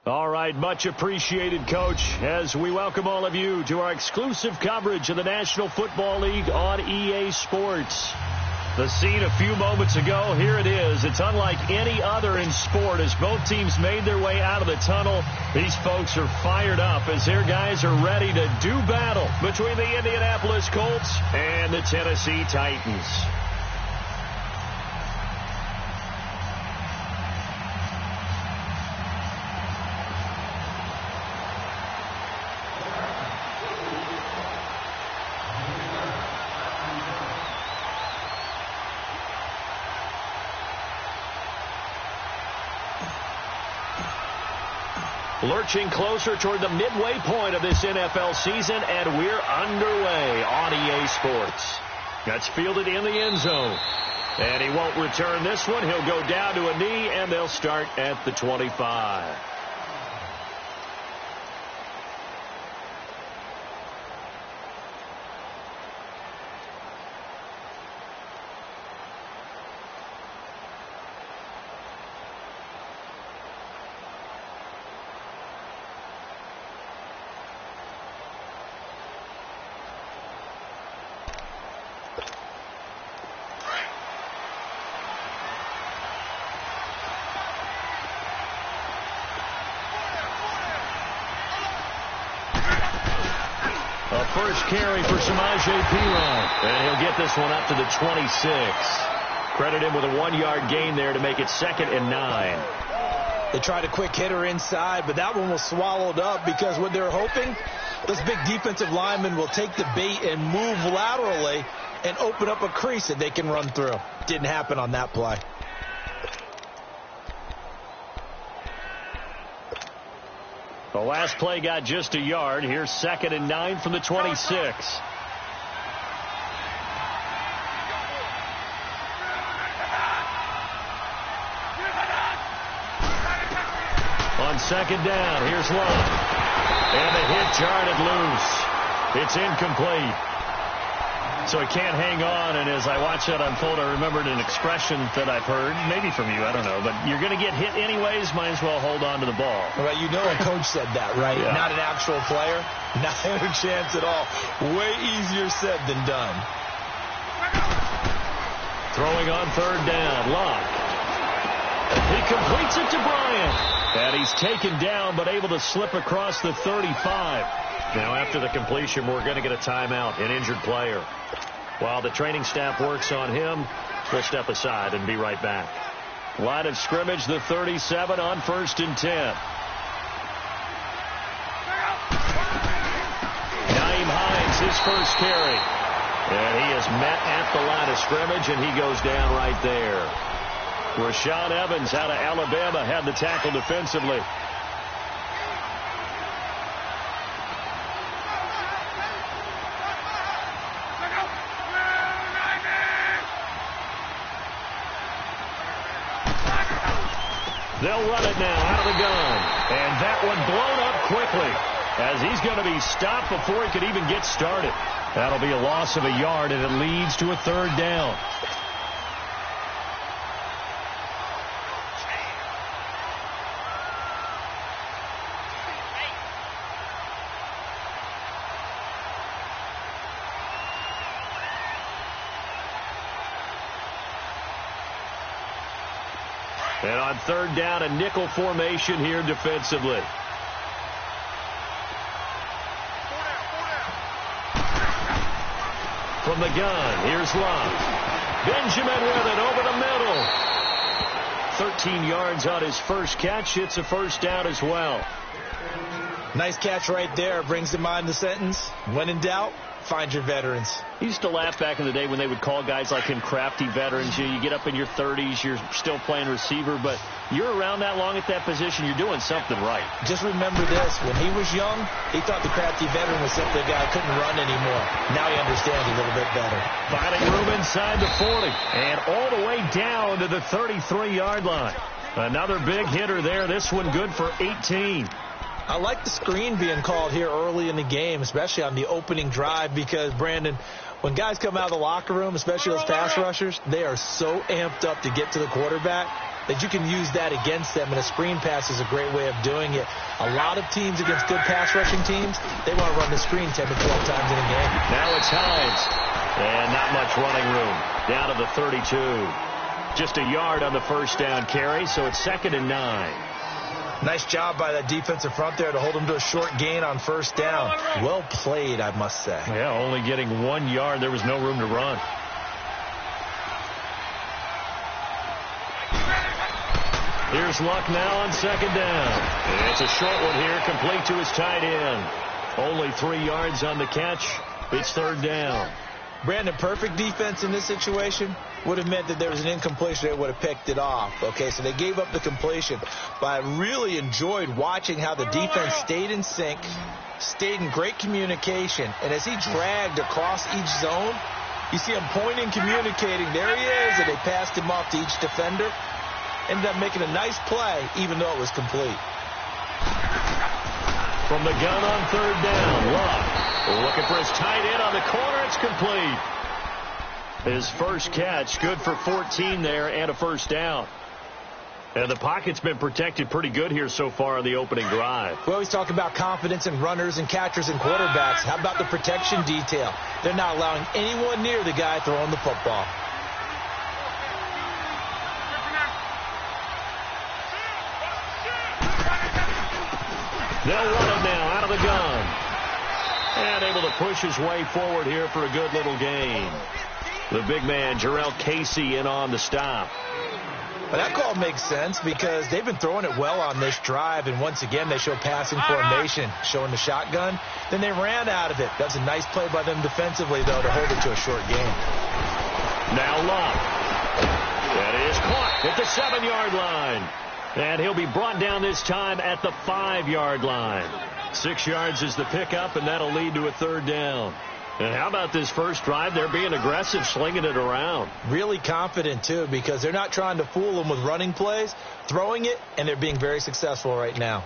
All right, much appreciated, Coach, as we welcome all of you to our exclusive coverage of the National Football League on EA Sports. The scene a few moments ago, here it is. It's unlike any other in sport as both teams made their way out of the tunnel. These folks are fired up as their guys are ready to do battle between the Indianapolis Colts and the Tennessee Titans. Lurching closer toward the midway point of this NFL season, and we're underway on EA Sports. That's fielded in the end zone. And he won't return this one. He'll go down to a knee, and they'll start at the 25. First carry for Samaje Perine, and he'll get this one up to the 26. Credit him with a 1-yard gain there to make it 2nd and 9. They tried a quick hitter inside, but that one was swallowed up because what they're hoping, this big defensive lineman will take the bait and move laterally and open up a crease that they can run through. Didn't happen on that play. The last play got just a yard. Here's 2nd and 9 from the 26. On 2nd down, here's Love. And the hit jarred it loose. It's incomplete. So he can't hang on, and as I watch that unfold, I remembered an expression that I've heard, maybe from you, I don't know, but you're going to get hit anyways, might as well hold on to the ball. Well, you know a coach said that, right? Yeah. Not an actual player, not a chance at all. Way easier said than done. Throwing on 3rd down, Locke. He completes it to Bryant, and he's taken down but able to slip across the 35. Now, after the completion, we're going to get a timeout, an injured player. While the training staff works on him, we'll step aside and be right back. Line of scrimmage, the 37 on 1st and 10. Nyheim Hines, his first carry. And he is met at the line of scrimmage, and he goes down right there. Rashaan Evans out of Alabama had the tackle defensively. They'll run it now out of the gun. And that one blown up quickly as he's going to be stopped before he could even get started. That'll be a loss of a yard, and it leads to a 3rd down. And on 3rd down, a nickel formation here defensively. From the gun, here's Love. Benjamin with it over the middle. 13 yards on his first catch. It's a 1st down as well. Nice catch right there. Brings to mind the sentence, when in doubt, find your veterans. He used to laugh back in the day when they would call guys like him crafty veterans. You get up in your 30s, you're still playing receiver, but you're around that long at that position, you're doing something right. Just remember this. When he was young, he thought the crafty veteran was simply a guy who couldn't run anymore. Now he understands a little bit better. Finding room inside the 40, and all the way down to the 33-yard line. Another big hitter there. This one good for 18. I like the screen being called here early in the game, especially on the opening drive, because, Brandon, when guys come out of the locker room, especially those pass rushers, they are so amped up to get to the quarterback. that you can use that against them, and a screen pass is a great way of doing it. A lot of teams against good pass rushing teams, they want to run the screen 10 to 12 times in a game. Now it's Hines, and not much running room. Down to the 32. Just a yard on the first down carry, so it's 2nd and 9. Nice job by that defensive front there to hold them to a short gain on first down. Well played, I must say. Yeah, only getting 1 yard. There was no room to run. Here's Luck now on 2nd down. And it's a short one here, complete to his tight end. Only 3 yards on the catch. It's 3rd down. Brandon, perfect defense in this situation would have meant that there was an incompletion. They would have picked it off. Okay, so they gave up the completion. But I really enjoyed watching how the defense stayed in sync, stayed in great communication. And as he dragged across each zone, you see him pointing, communicating. There he is, and they passed him off to each defender. Ended up making a nice play, even though it was complete. From the gun on 3rd down, Luck looking for his tight end on the corner. It's complete. His first catch, good for 14 there and a first down. And the pocket's been protected pretty good here so far on the opening drive. We always talk about confidence in runners and catchers and quarterbacks. How about the protection detail? They're not allowing anyone near the guy throwing the football. They'll run it now out of the gun. And able to push his way forward here for a good little gain. The big man, Jarrell Casey, in on the stop. But that call makes sense because they've been throwing it well on this drive, and once again they show passing formation, showing the shotgun. Then they ran out of it. That's a nice play by them defensively, though, to hold it to a short gain. Now Love. That is caught at the 7-yard line. And he'll be brought down this time at the 5-yard line. 6 yards is the pickup, and that'll lead to a 3rd down. And how about this first drive? They're being aggressive, slinging it around. Really confident, too, because they're not trying to fool them with running plays, throwing it, and they're being very successful right now.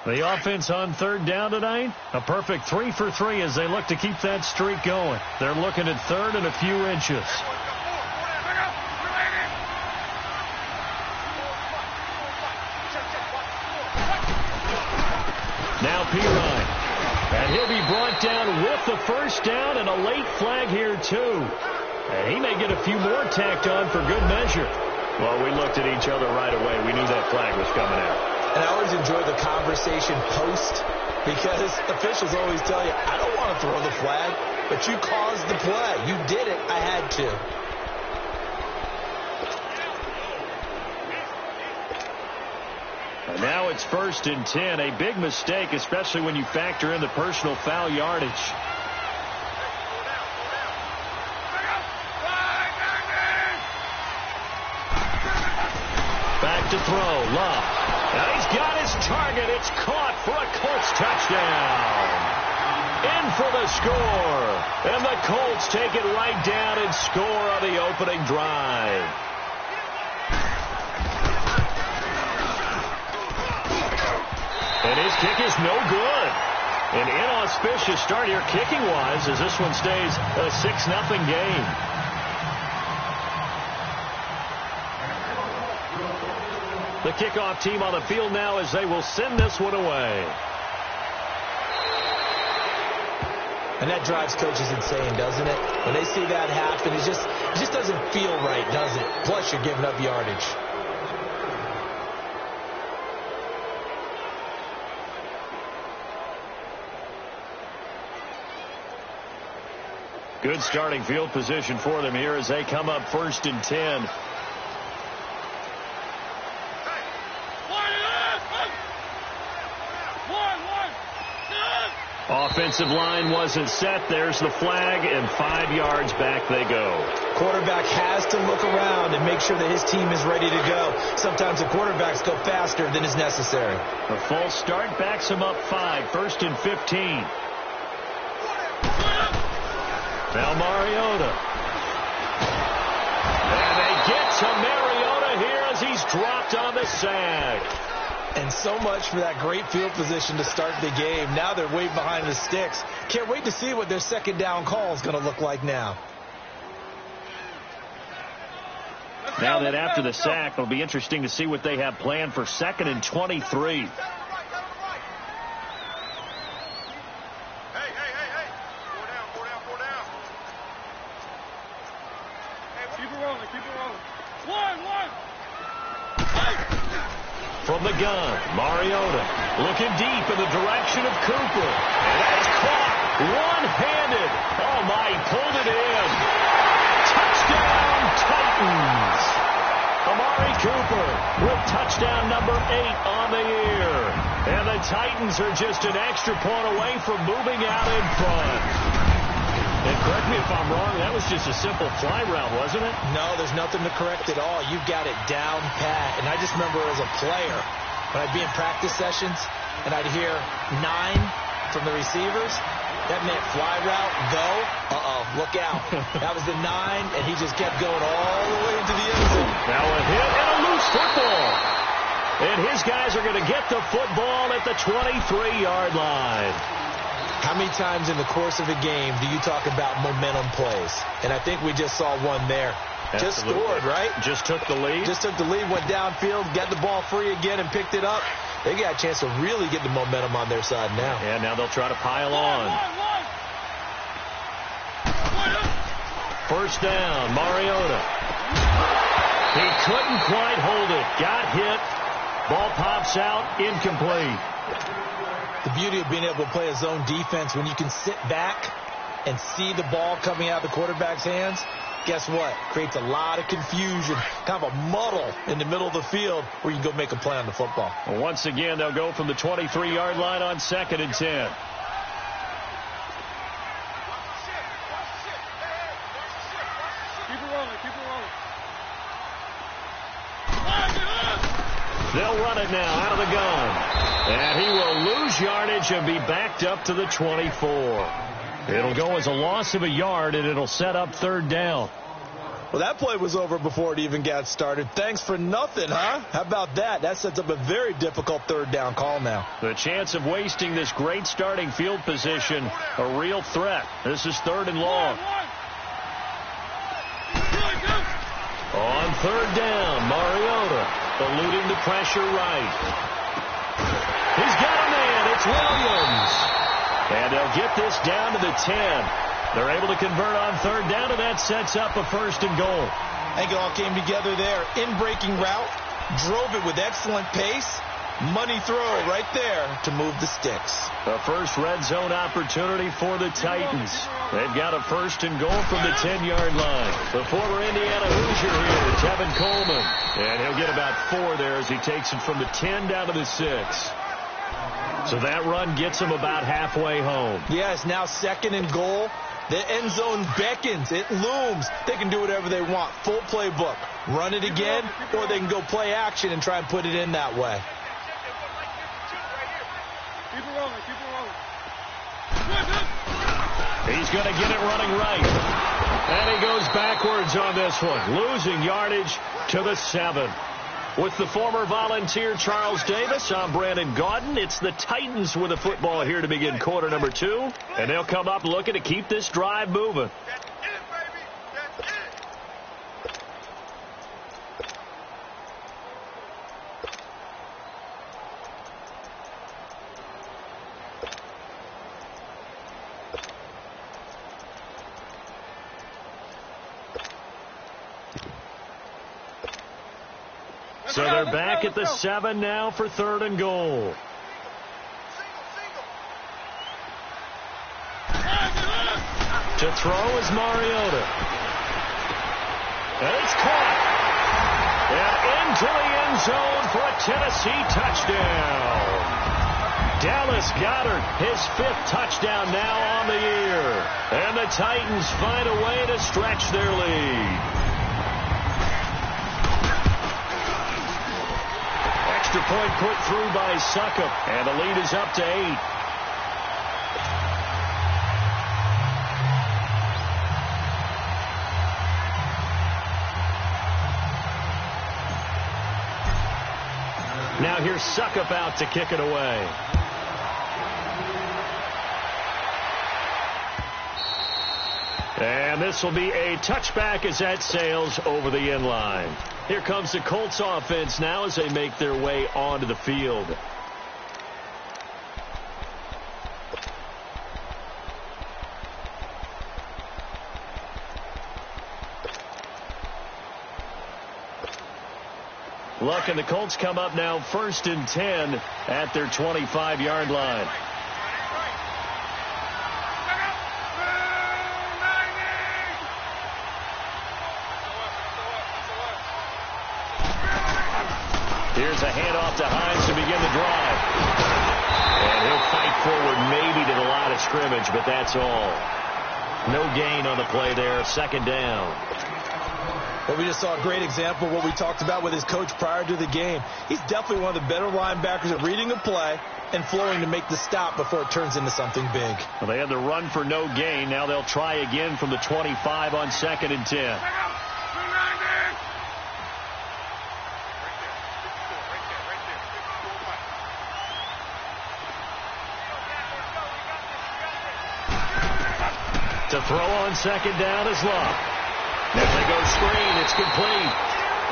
The offense on 3rd down tonight, a perfect 3 for 3 as they look to keep that streak going. They're looking at 3rd and a few inches. Now Pirine. And he'll be brought down with the first down and a late flag here too. And he may get a few more tacked on for good measure. Well, we looked at each other right away. We knew that flag was coming out. And I always enjoy the conversation post because officials always tell you, I don't want to throw the flag, but you caused the play. You did it. I had to. And now it's 1st and 10. A big mistake, especially when you factor in the personal foul yardage. Back to throw. Love. And he's got his target. It's caught for a Colts touchdown. In for the score. And the Colts take it right down and score on the opening drive. And his kick is no good. An inauspicious start here kicking-wise as this one stays a 6-0 game. The kickoff team on the field now as they will send this one away. And that drives coaches insane, doesn't it? When they see that happen, it just doesn't feel right, does it? Plus, you're giving up yardage. Good starting field position for them here as they come up 1st and 10. Offensive line wasn't set. There's the flag, and 5 yards back they go. Quarterback has to look around and make sure that his team is ready to go. Sometimes the quarterbacks go faster than is necessary. A false start backs him up 5. 1st and 15. Now Mariota. And they get to Mariota here as he's dropped on the sack. And so much for that great field position to start the game. Now they're way behind the sticks. Can't wait to see what their second down call is going to look like now. Now that after the sack, it'll be interesting to see what they have planned for 2nd and 23. From the gun, Mariota looking deep in the direction of Cooper. And that's caught one-handed. Oh, my, he pulled it in. Touchdown, Titans. Amari Cooper with touchdown number 8 on the year. And the Titans are just an extra point away from moving out in front. And correct me if I'm wrong, that was just a simple fly route, wasn't it? No, there's nothing to correct at all. You've got it down pat. And I just remember as a player, when I'd be in practice sessions and I'd hear 9 from the receivers, that meant fly route, go, look out. That was the 9, and he just kept going all the way into the end zone. Now a hit and a loose football. And his guys are going to get the football at the 23-yard line. How many times in the course of a game do you talk about momentum plays? And I think we just saw one there. Absolutely. Just scored, right? Just took the lead. Just took the lead, went downfield, got the ball free again, and picked it up. They got a chance to really get the momentum on their side now. Yeah, now they'll try to pile on. First down, Mariota. He couldn't quite hold it. Got hit. Ball pops out, incomplete. The beauty of being able to play a zone defense when you can sit back and see the ball coming out of the quarterback's hands, guess what? Creates a lot of confusion, kind of a muddle in the middle of the field where you can go make a play on the football. Well, once again, they'll go from the 23-yard line on 2nd and 10. They'll run it now out of the gun. And he will lose yardage and be backed up to the 24. It'll go as a loss of a yard, and it'll set up 3rd down. Well, that play was over before it even got started. Thanks for nothing, huh? How about that? That sets up a very difficult 3rd down call now. The chance of wasting this great starting field position, a real threat. This is 3rd and long. On 3rd down, Mariota eluding the pressure right. He's got a man. It's Williams. And they'll get this down to the 10. They're able to convert on 3rd down, and that sets up a 1st and goal. I think it all came together there. In-breaking route, drove it with excellent pace. Money throw right there to move the sticks. The first red zone opportunity for the Titans. They've got a 1st and goal from the 10-yard line. The former Indiana Hoosier here, Tevin Coleman. And he'll get about 4 there as he takes it from the 10 down to the 6. So that run gets him about halfway home. Yes, now 2nd and goal. The end zone beckons. It looms. They can do whatever they want. Full playbook. Run it again, or they can go play action and try and put it in that way. He's going to get it running right. And he goes backwards on this one, losing yardage to the 7. With the former Volunteer Charles Davis, I'm Brandon Gaudin. It's the Titans with the football here to begin quarter number 2. And they'll come up looking to keep this drive moving. So they're back at the 7 now for 3rd and goal. To throw is Mariota. And it's caught. And into the end zone for a Tennessee touchdown. Dallas Goedert, his 5th touchdown now on the year. And the Titans find a way to stretch their lead. Extra point put through by Succop, and the lead is up to 8. Now here's Suckup out to kick it away. And this will be a touchback as that sails over the end line. Here comes the Colts offense now as they make their way onto the field. Luck and the Colts come up now 1st and 10 at their 25-yard line. Here's a handoff to Hines to begin the drive. And he'll fight forward maybe to the line of scrimmage, but that's all. No gain on the play there. 2nd down. Well, we just saw a great example of what we talked about with his coach prior to the game. He's definitely one of the better linebackers at reading a play and flowing to make the stop before it turns into something big. Well, they had the run for no gain. Now they'll try again from the 25 on 2nd and 10. To throw on 2nd down is Luck. As they go screen, it's complete.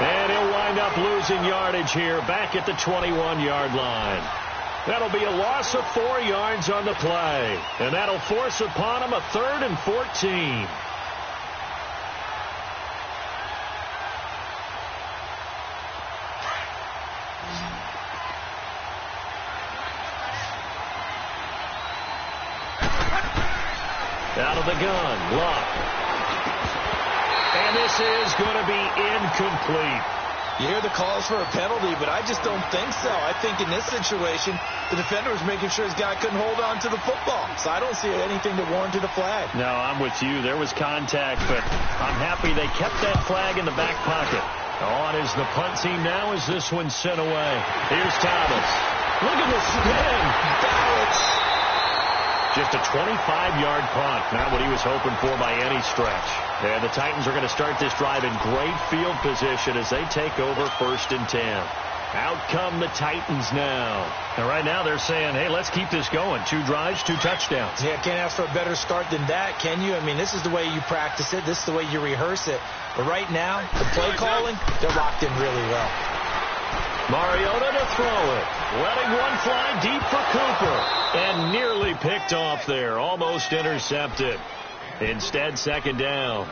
And he'll wind up losing yardage here back at the 21-yard line. That'll be a loss of 4 yards on the play. And that'll force upon him a 3rd and 14. Out of the gun, Luck. And this is going to be incomplete. You hear the calls for a penalty, but I just don't think so. I think in this situation, the defender was making sure his guy couldn't hold on to the football. So I don't see anything that warranted a flag. No, I'm with you. There was contact, but I'm happy they kept that flag in the back pocket. On is the punt team now as this one's sent away. Here's Thomas. Look at the spin. Just a 25-yard punt. Not what he was hoping for by any stretch. And the Titans are going to start this drive in great field position as they take over 1st and 10. Out come the Titans now. And right now they're saying, hey, let's keep this going. 2 drives, 2 touchdowns. Yeah, can't ask for a better start than that, can you? I mean, this is the way you practice it. This is the way you rehearse it. But right now, the play calling, they're locked in really well. Mariota to throw it. Letting one fly deep for Cooper. And nearly picked off there. Almost intercepted. Instead, 2nd down.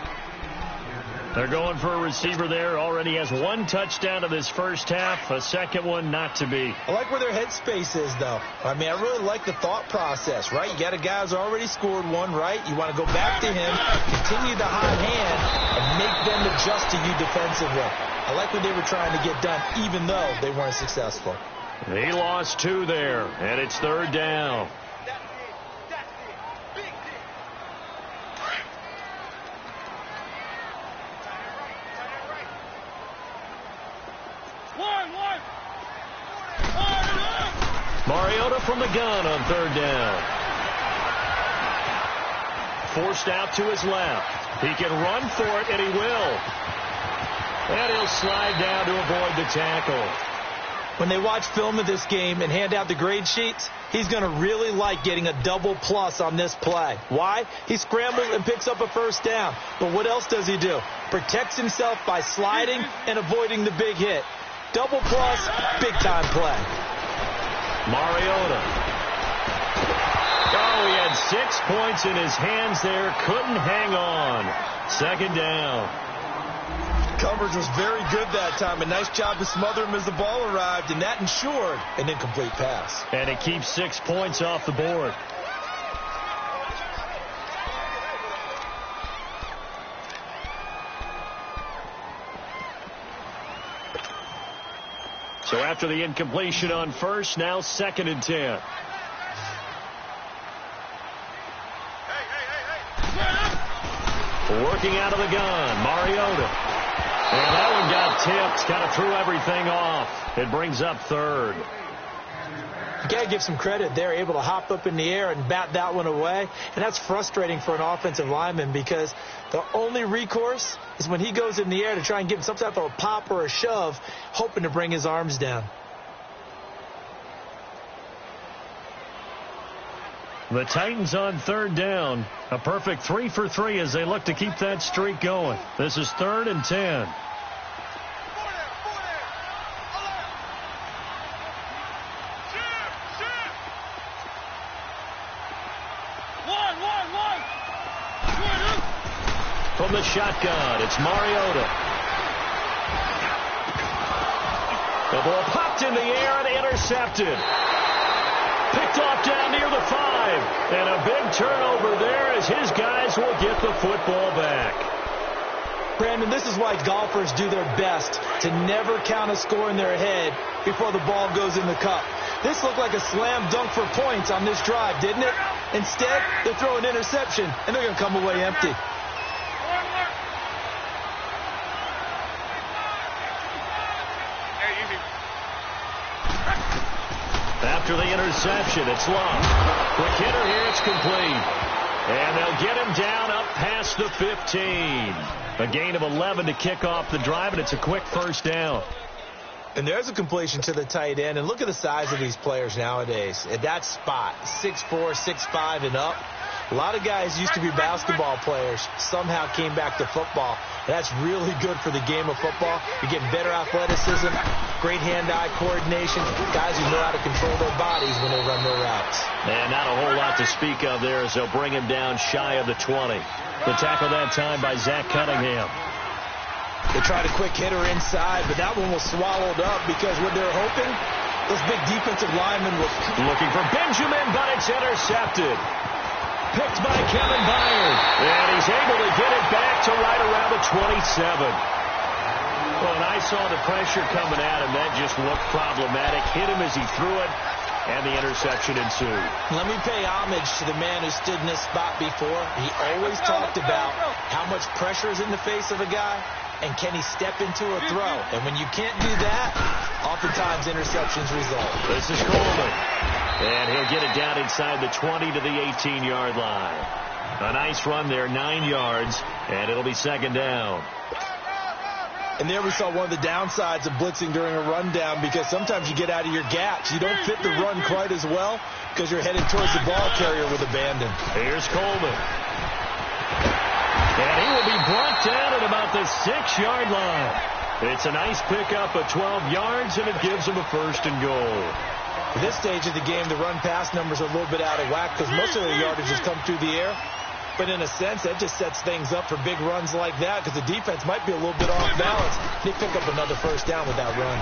They're going for a receiver there. Already has 1 touchdown of this first half. A 2nd one not to be. I like where their headspace is, though. I mean, I really like the thought process, right? You got a guy who's already scored 1, right? You want to go back to him, continue the hot hand, and make them adjust to you defensively. I like what they were trying to get done, even though they weren't successful. He lost 2 there, and it's 3rd down. Mariota from the gun on 3rd down. Forced out to his left. He can run for it, and he will. And he'll slide down to avoid the tackle. When they watch film of this game and hand out the grade sheets, he's going to really like getting a double plus on this play. Why? He scrambles and picks up a 1st down. But what else does he do? Protects himself by sliding and avoiding the big hit. Double plus, big-time play. Mariota. Oh, he had 6 points in his hands there. Couldn't hang on. 2nd down. Coverage was very good that time. A nice job to smother him as the ball arrived, and that ensured an incomplete pass. And it keeps 6 points off the board. So after the incompletion on 1st, now 2nd and 10. Working out of the gun, Mariota. And that one got tipped, kind of threw everything off. It brings up 3rd. You got to give some credit. They're able to hop up in the air and bat that one away. And that's frustrating for an offensive lineman because the only recourse is when he goes in the air to try and give him some type of a pop or a shove, hoping to bring his arms down. The Titans on third down. A perfect 3 for 3 as they look to keep that streak going. This is 3rd and 10. From the shotgun, it's Mariota. The ball popped in the air and intercepted. Picked off down near the 5. And a big turnover there as his guys will get the football back. Brandon, this is why golfers do their best to never count a score in their head before the ball goes in the cup. This looked like a slam dunk for points on this drive, didn't it? Instead, they throw an interception, and they're going to come away empty. After the interception, it's long. Quick hitter here, it's complete. And they'll get him down up past the 15. A gain of 11 to kick off the drive, and it's a quick first down. And there's a completion to the tight end. And look at the size of these players nowadays. At that spot, 6'4", 6'5", and up. A lot of guys used to be basketball players, somehow came back to football. That's really good for the game of football. You're getting better athleticism, great hand-eye coordination, guys who know how to control their bodies when they run their routes. And not a whole lot to speak of there as they'll bring him down shy of the 20. The tackle that time by Zach Cunningham. They tried a quick hitter inside, but that one was swallowed up because what they're hoping, those big defensive linemen were looking for Benjamin, but it's intercepted. Picked by Kevin Byard. And he's able to get it back to right around the 27. Well, and I saw the pressure coming at him. That just looked problematic. Hit him as he threw it, and the interception ensued. Let me pay homage to the man who stood in this spot before. He always talked about how much pressure is in the face of a guy, and can he step into a throw. And when you can't do that, oftentimes interceptions result. This is Coleman. And he'll get it down inside the 20 to the 18-yard line. A nice run there, 9 yards, and it'll be second down. And there we saw one of the downsides of blitzing during a rundown because sometimes you get out of your gaps. You don't fit the run quite as well because you're headed towards the ball carrier with abandon. Here's Coleman. And he will be brought down at about the 6-yard line. It's a nice pickup of 12 yards, and it gives him a 1st and goal. At this stage of the game, the run-pass numbers are a little bit out of whack because most of their yardage has come through the air. But in a sense, that just sets things up for big runs like that because the defense might be a little bit off balance. They pick up another first down with that run.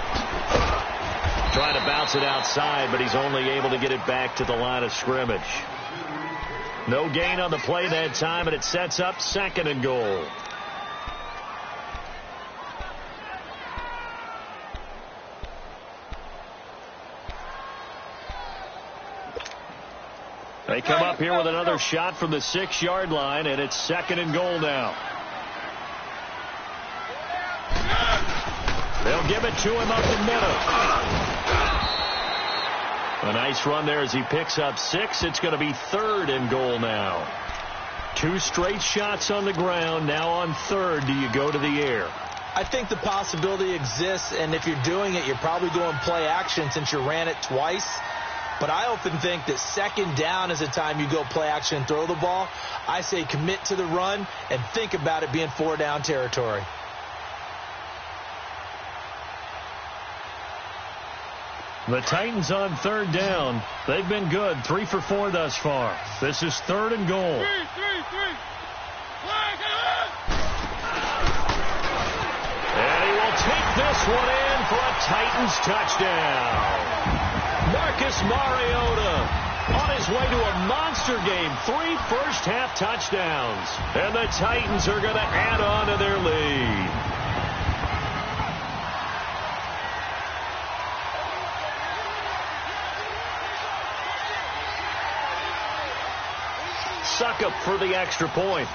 Trying to bounce it outside, but he's only able to get it back to the line of scrimmage. No gain on the play that time, and it sets up 2nd and goal. They come up here with another shot from the 6-yard line, and it's 2nd and goal now. They'll give it to him up the middle. A nice run there as he picks up 6. It's going to be 3rd and goal now. 2 straight shots on the ground. Now on 3rd, do you go to the air? I think the possibility exists, and if you're doing it, you're probably going play action since you ran it twice. But I often think that 2nd down is the time you go play action and throw the ball. I say commit to the run and think about it being 4-down territory. The Titans on 3rd down. They've been good, 3 for 4 thus far. This is 3rd and goal. And he will take this one in for a Titans touchdown. Marcus Mariota on his way to a monster game. 3 first-half touchdowns. And the Titans are going to add on to their lead. Suckup for the extra point.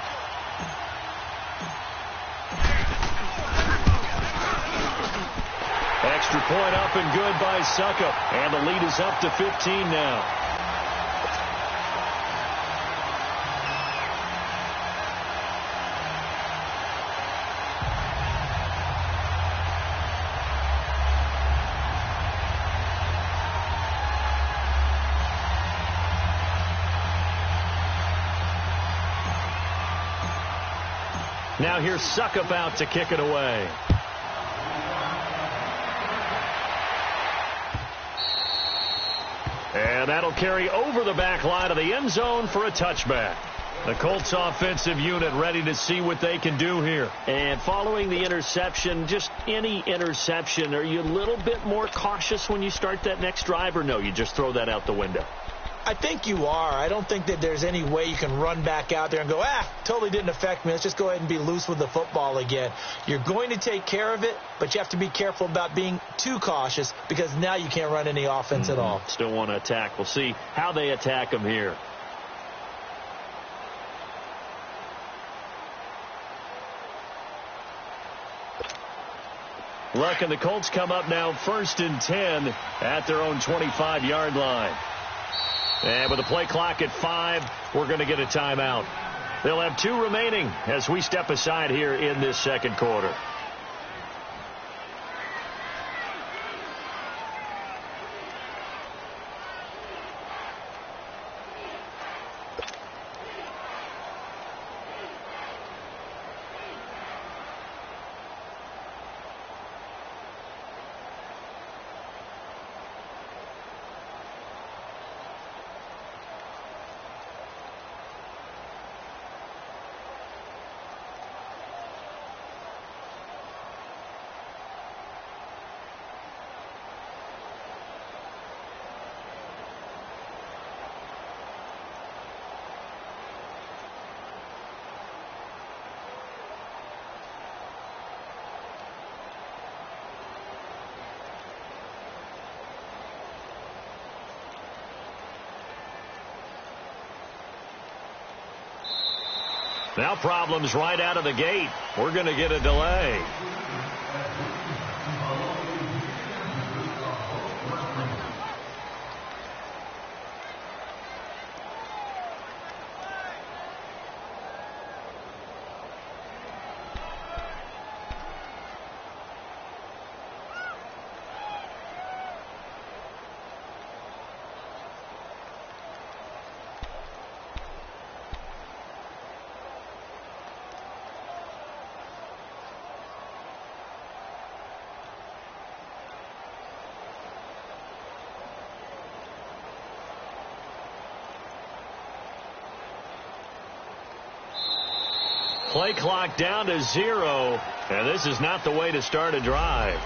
Extra point up and good by Suckup. And the lead is up to 15 now. Now here's Suckup out to kick it away. And that'll carry over the back line of the end zone for a touchback. The Colts offensive unit ready to see what they can do here. And following the interception, just any interception, are you a little bit more cautious when you start that next drive, or no, you just throw that out the window? I think you are. I don't think that there's any way you can run back out there and go, totally didn't affect me. Let's just go ahead and be loose with the football again. You're going to take care of it, but you have to be careful about being too cautious because now you can't run any offense at all. Still want to attack. We'll see how they attack them here. Look, and the Colts come up now 1st and 10 at their own 25-yard line. And with the play clock at 5, we're going to get a timeout. They'll have 2 remaining as we step aside here in this second quarter. Now problems right out of the gate. We're going to get a delay. Play clock down to 0, and this is not the way to start a drive.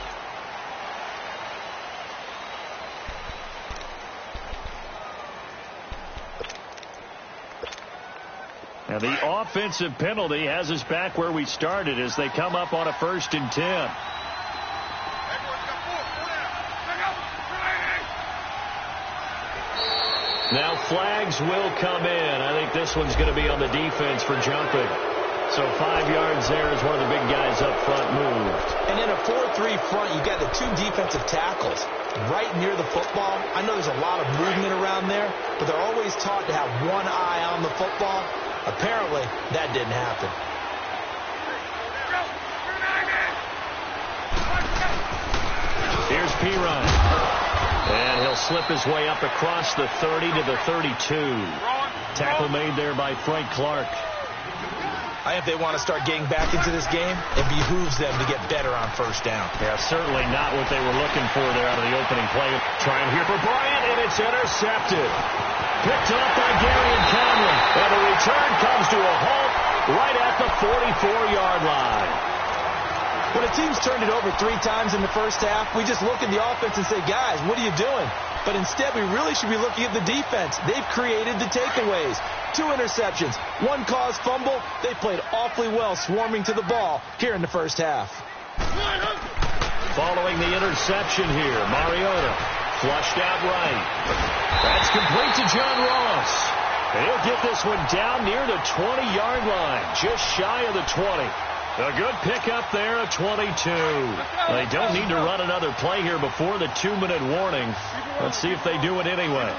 And the offensive penalty has us back where we started as they come up on a 1st and 10. Now flags will come in. I think this one's going to be on the defense for jumping. So 5 yards there as one of the big guys up front moved. And in a 4-3 front, you got the 2 defensive tackles right near the football. I know there's a lot of movement around there, but they're always taught to have one eye on the football. Apparently, that didn't happen. Here's Piron. And he'll slip his way up across the 30 to the 32. Tackle made there by Frank Clark. I think they want to start getting back into this game. It behooves them to get better on 1st down. Yeah, certainly not what they were looking for there out of the opening play. Trying here for Bryant, and it's intercepted. Picked up by Gary and Conley. And the return comes to a halt right at the 44-yard line. When a team's turned it over 3 times in the first half, we just look at the offense and say, guys, what are you doing? But instead, we really should be looking at the defense. They've created the takeaways. 2 interceptions, 1 caused fumble. They played awfully well swarming to the ball here in the first half. Following the interception here, Mariota flushed out right. That's complete to John Ross. And he'll get this one down near the 20-yard line, just shy of the 20. A good pickup there of 22. They don't need to run another play here before the 2-minute warning. Let's see if they do it anyway.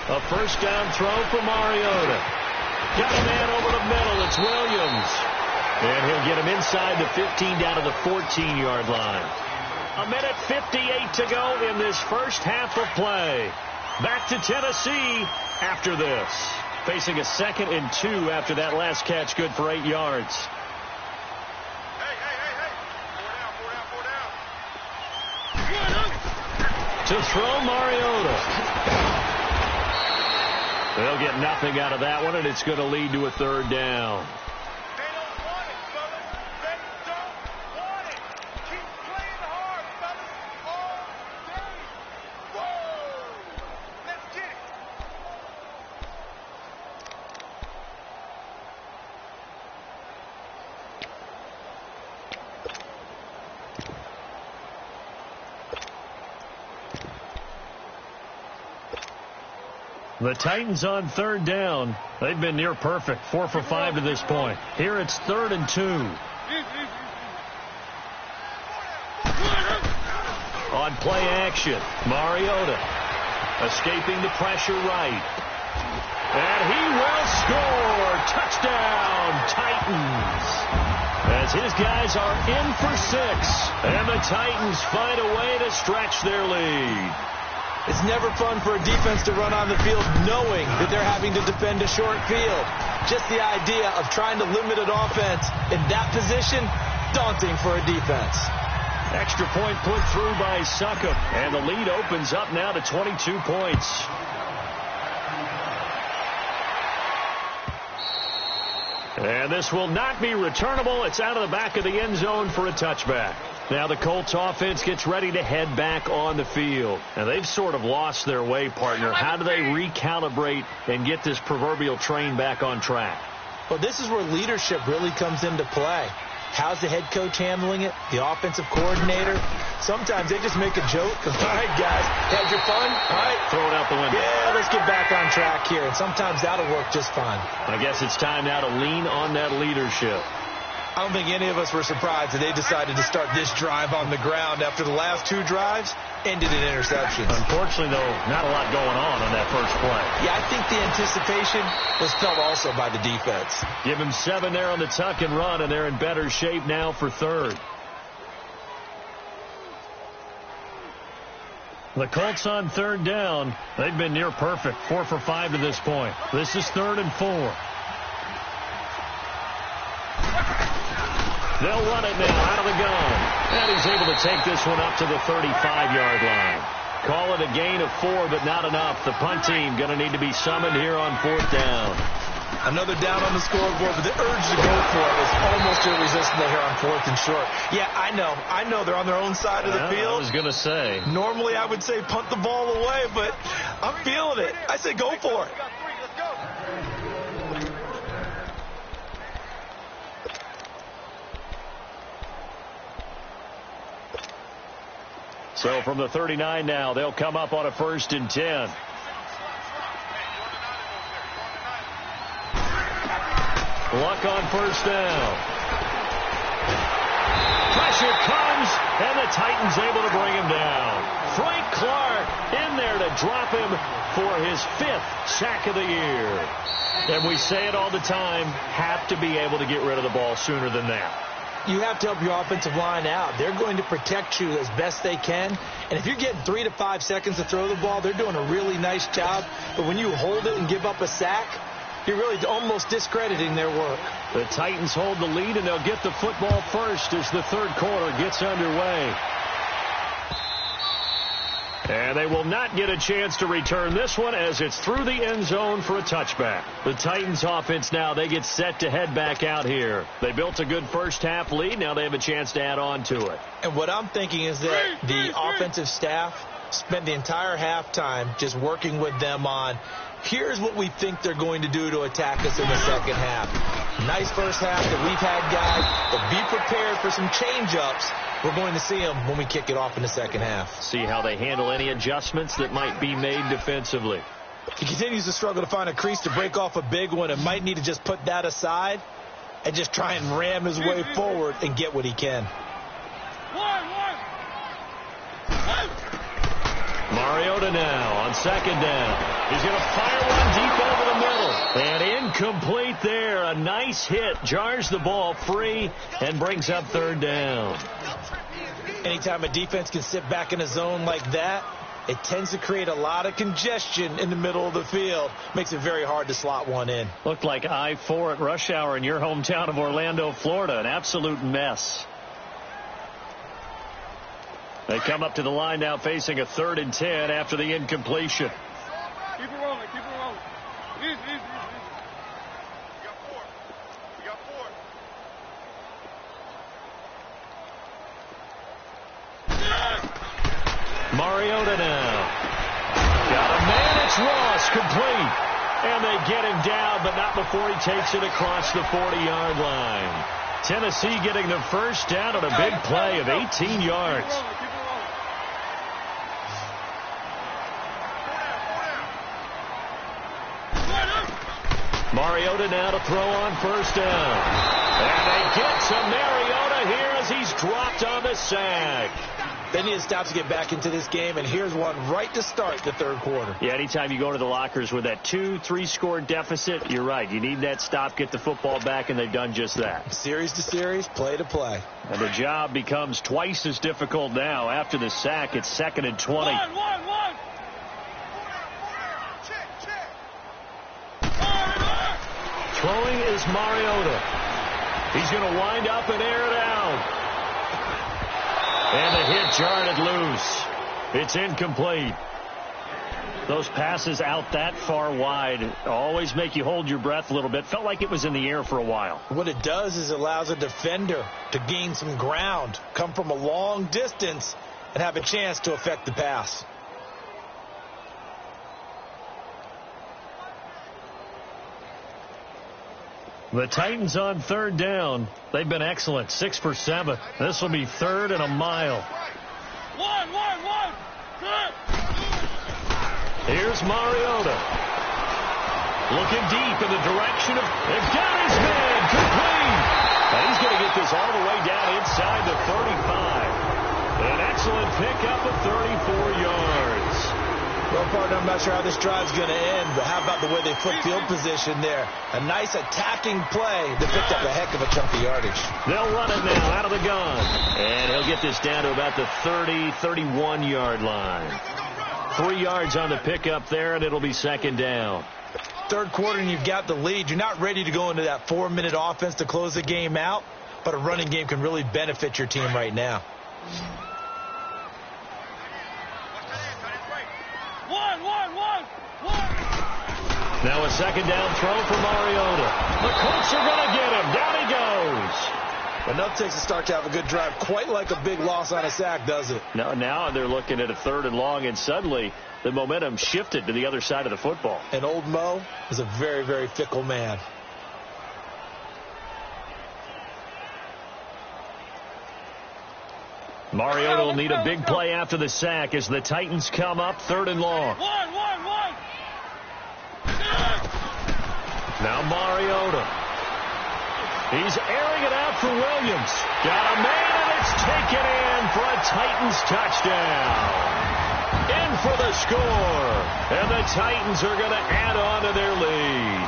A 1st down throw for Mariota. Got a man over the middle. It's Williams. And he'll get him inside the 15 down to the 14-yard line. 1:58 to go in this first half of play. Back to Tennessee after this. facing a 2nd and 2 after that last catch, good for 8 yards. To throw, Mariota. They'll get nothing out of that one, and it's going to lead to a 3rd down. The Titans on 3rd down. They've been near perfect, 4 for 5 to this point. Here it's 3rd and 2. On play action, Mariota escaping the pressure right. And he will score. Touchdown, Titans. As his guys are in for 6. And the Titans find a way to stretch their lead. It's never fun for a defense to run on the field knowing that they're having to defend a short field. Just the idea of trying to limit an offense in that position, daunting for a defense. Extra point put through by Succop, and the lead opens up now to 22 points. And this will not be returnable. It's out of the back of the end zone for a touchback. Now the Colts offense gets ready to head back on the field. Now they've sort of lost their way, partner. How do they recalibrate and get this proverbial train back on track? Well, this is where leadership really comes into play. How's the head coach handling it? The offensive coordinator? Sometimes they just make a joke. All right, guys, had your fun? All right. Throw it out the window. Yeah, let's get back on track here. And sometimes that'll work just fine. I guess it's time now to lean on that leadership. I don't think any of us were surprised that they decided to start this drive on the ground after the last 2 drives ended in interceptions. Unfortunately, though, not a lot going on that first play. Yeah, I think the anticipation was felt also by the defense. Give him 7 there on the tuck and run, and they're in better shape now for 3rd. The Colts on 3rd down. They've been near perfect, 4 for 5 to this point. This is 3rd and 4. They'll run it now out of the gun. And he's able to take this one up to the 35-yard line. Call it a gain of 4, but not enough. The punt team going to need to be summoned here on 4th down. Another down on the scoreboard, but the urge to go for it is almost irresistible here on 4th and short. Yeah, I know they're on their own side of the field. I was going to say. Normally I would say punt the ball away, but I'm feeling it. I say go for it. So from the 39 now, they'll come up on a 1st and 10. Luck on 1st down. Pressure comes, and the Titans able to bring him down. Frank Clark in there to drop him for his 5th sack of the year. And we say it all the time, have to be able to get rid of the ball sooner than that. You have to help your offensive line out. They're going to protect you as best they can. And if you're getting 3 to 5 seconds to throw the ball, they're doing a really nice job. But when you hold it and give up a sack, you're really almost discrediting their work. The Titans hold the lead, and they'll get the football first as the 3rd quarter gets underway. And they will not get a chance to return this one as it's through the end zone for a touchback. The Titans offense now, they get set to head back out here. They built a good first half lead. Now they have a chance to add on to it. And what I'm thinking is that the offensive staff spent the entire halftime just working with them on, here's what we think they're going to do to attack us in the second half. Nice first half that we've had, guys, but be prepared for some change-ups. We're going to see them when we kick it off in the second half. See how they handle any adjustments that might be made defensively. He continues to struggle to find a crease to break off a big one and might need to just put that aside and just try and ram his way forward and get what he can. Mariota now on 2nd down. He's going to fire one deep over the middle. And incomplete there. A nice hit. Jars the ball free and brings up 3rd down. Anytime a defense can sit back in a zone like that, it tends to create a lot of congestion in the middle of the field. Makes it very hard to slot one in. Looked like I-4 at rush hour in your hometown of Orlando, Florida. An absolute mess. They come up to the line now facing a 3rd and 10 after the incompletion. Keep it rolling, keep it rolling. Easy, easy, easy. You got 4. You got 4. Mariota now. Got a man, it's Ross, complete. And they get him down, but not before he takes it across the 40-yard line. Tennessee getting the first down on a big play of 18 yards. Mariota now to throw on first down. And they get to Mariota here as he's dropped on the sack. They need to stop to get back into this game, and here's one right to start the 3rd quarter. Yeah, anytime you go to the lockers with that 2-3 score deficit, you're right. You need that stop, get the football back, and they've done just that. Series to series, play to play. And the job becomes twice as difficult now. After the sack, it's 2nd and 20. One. Throwing is Mariota. He's going to wind up and air it out. And the hit jarred loose. It's incomplete. Those passes out that far wide always make you hold your breath a little bit. Felt like it was in the air for a while. What it does is it allows a defender to gain some ground, come from a long distance, and have a chance to affect the pass. The Titans on 3rd down. They've been excellent. 6 for 7. This will be 3rd and a mile. One. Good. Here's Mariota. Looking deep in the direction of... They've got his man. Complete. And he's going to get this all the way down inside the 35. An excellent pickup of 34 yards. Well, partner, I'm not sure how this drive's going to end, but how about the way they flip field position there? A nice attacking play that picked up a heck of a chunk of yardage. They'll run it now out of the gun. And he'll get this down to about the 30, 31-yard line. 3 yards on the pickup there, and it'll be 2nd down. 3rd quarter, and you've got the lead. You're not ready to go into that 4-minute offense to close the game out, but a running game can really benefit your team right now. Now a 2nd down throw for Mariota. The Colts are going to get him. Down he goes. Enough takes to start to have a good drive. Quite like a big loss on a sack, does it? Now they're looking at a 3rd and long, and suddenly the momentum shifted to the other side of the football. And old Mo is a very, very fickle man. Mariota will need a big play after the sack as the Titans come up 3rd and long. One. Now Mariota. He's airing it out for Williams. Got a man, and it's taken in for a Titans touchdown. In for the score. And the Titans are going to add on to their lead.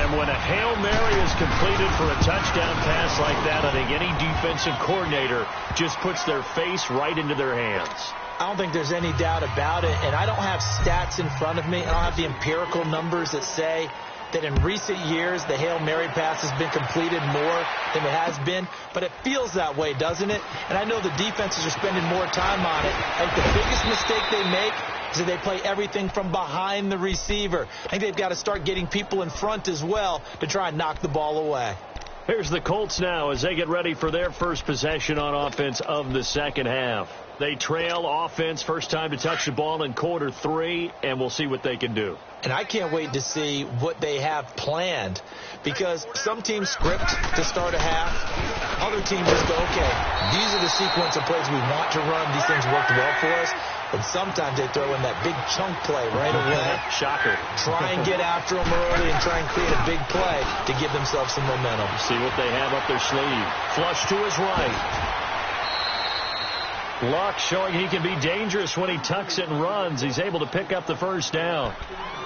And when a Hail Mary is completed for a touchdown pass like that, I think any defensive coordinator just puts their face right into their hands. I don't think there's any doubt about it, and I don't have stats in front of me. I don't have the empirical numbers that say that in recent years the Hail Mary pass has been completed more than it has been, but it feels that way, doesn't it? And I know the defenses are spending more time on it. I think the biggest mistake they make is that they play everything from behind the receiver. I think they've got to start getting people in front as well to try and knock the ball away. Here's the Colts now as they get ready for their first possession on offense of the 2nd half. They trail offense, first time to touch the ball in quarter 3, and we'll see what they can do. And I can't wait to see what they have planned, because some teams script to start a half. Other teams just go, okay, these are the sequence of plays we want to run. These things worked well for us. But sometimes they throw in that big chunk play right away. Shocker. Try and get after them early and try and create a big play to give themselves some momentum. See what they have up their sleeve. Flush to his right. Luck showing he can be dangerous when he tucks it and runs. He's able to pick up the first down.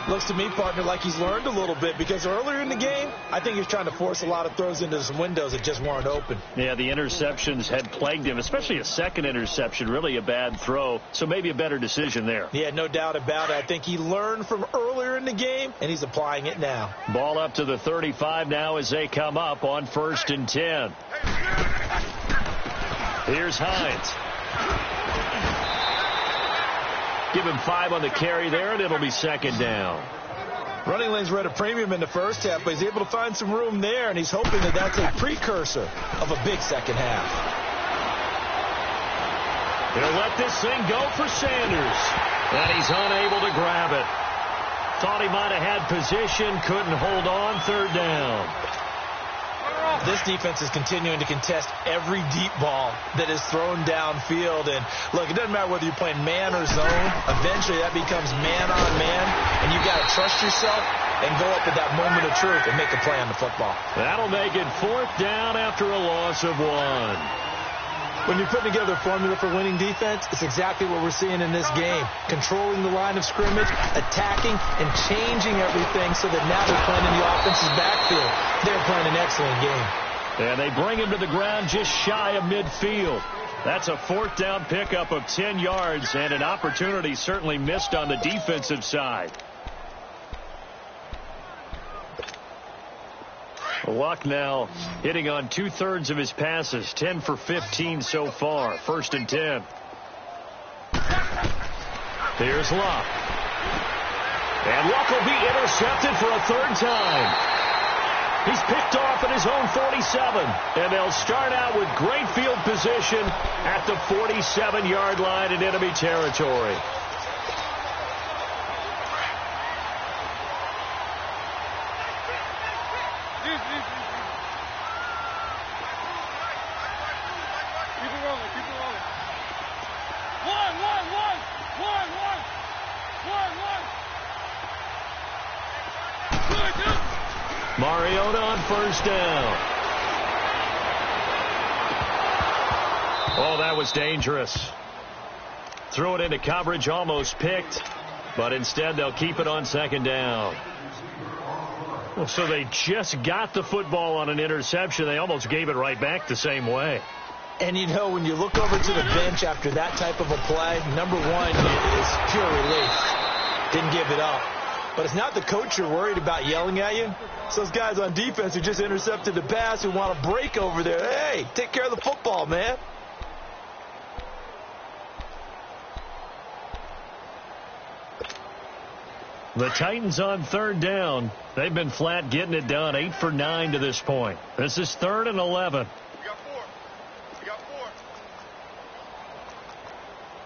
Looks to me, partner, like he's learned a little bit, because earlier in the game, I think he was trying to force a lot of throws into some windows that just weren't open. Yeah, the interceptions had plagued him, especially a second interception, really a bad throw, so maybe a better decision there. Yeah, no doubt about it. I think he learned from earlier in the game, and he's applying it now. Ball up to the 35 now as they come up on 1st and 10. Here's Hines. Give him 5 on the carry there, and it'll be 2nd down. Running lanes were at a premium in the first half, but he's able to find some room there, and he's hoping that that's a precursor of a big second half. He'll let this thing go for Sanders, and he's unable to grab it. Thought he might have had position, couldn't hold on, 3rd down. This defense is continuing to contest every deep ball that is thrown downfield. And, look, it doesn't matter whether you're playing man or zone. Eventually, that becomes man-on-man, and you've got to trust yourself and go up at that moment of truth and make a play on the football. That'll make it 4th down after a loss of 1. When you're putting together a formula for winning defense, it's exactly what we're seeing in this game. Controlling the line of scrimmage, attacking, and changing everything so that now they're playing in the offense's backfield. They're playing an excellent game. And they bring him to the ground just shy of midfield. That's a 4th down pickup of 10 yards and an opportunity certainly missed on the defensive side. Luck now hitting on 2/3 of his passes, 10 for 15 so far. 1st and 10. Here's Luck. And Luck will be intercepted for a 3rd time. He's picked off at his own 47. And they'll start out with great field position at the 47-yard line in enemy territory. Mariota on 1st down. Oh, that was dangerous. Threw it into coverage, almost picked, but instead they'll keep it on 2nd down. Well, so they just got the football on an interception. They almost gave it right back the same way. And, you know, when you look over to the bench after that type of a play, number one is pure relief. Didn't give it up. But it's not the coach you're worried about yelling at you. It's those guys on defense who just intercepted the pass who want to break over there. Hey, take care of the football, man. The Titans on 3rd down. They've been flat getting it done, 8 for 9 to this point. This is 3rd and 11. We got 4. We got 4.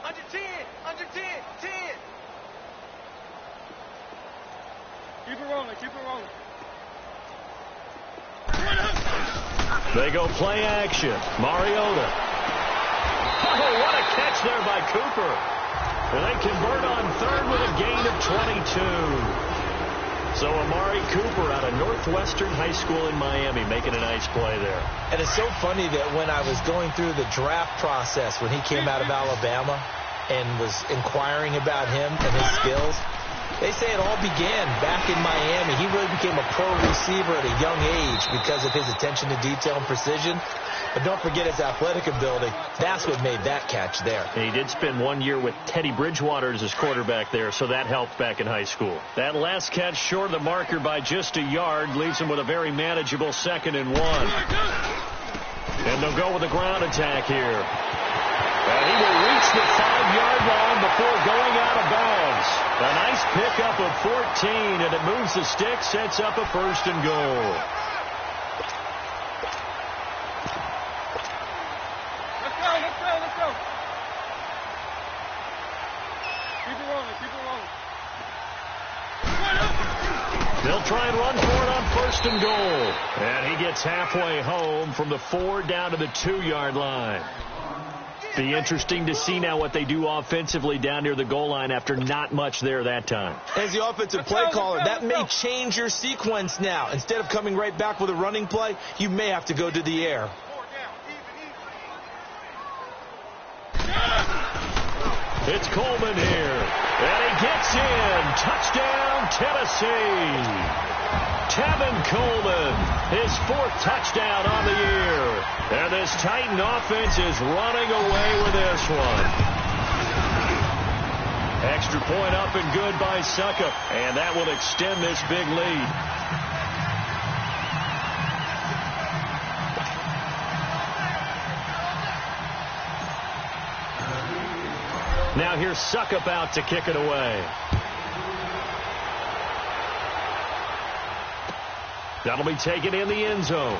Under 10. Under 10. 10. Keep it rolling. Keep it rolling. They go play action. Mariota. Oh, what a catch there by Cooper. And they convert on 3rd with a gain of 22. So Amari Cooper out of Northwestern High School in Miami making a nice play there. And it's so funny that when I was going through the draft process when he came out of Alabama and was inquiring about him and his skills, they say it all began back in Miami. He really became a pro receiver at a young age because of his attention to detail and precision. But don't forget his athletic ability. That's what made that catch there. And he did spend 1 year with Teddy Bridgewater as his quarterback there, so that helped back in high school. That last catch short of the marker by just a yard leaves him with a very manageable 2nd and 1. And they'll go with a ground attack here. And he will reach the 5-yard line before going out of bounds. A nice pickup of 14, and it moves the stick, sets up a 1st and goal. Let's go. Let's go. Let's go. Keep it rolling. Keep it rolling. They'll try and run for it on 1st and goal. And he gets halfway home from the 4 down to the 2-yard line. Be interesting to see now what they do offensively down near the goal line after not much there that time. As the offensive play caller, that may change your sequence now. Instead of coming right back with a running play, you may have to go to the air. It's Coleman here. And he gets in. Touchdown, Tennessee. Tevin Coleman, his 4th touchdown on the year. And this Titan offense is running away with this one. Extra point up and good by Suckup. And that will extend this big lead. Now here's Suckup out to kick it away. That'll be taken in the end zone.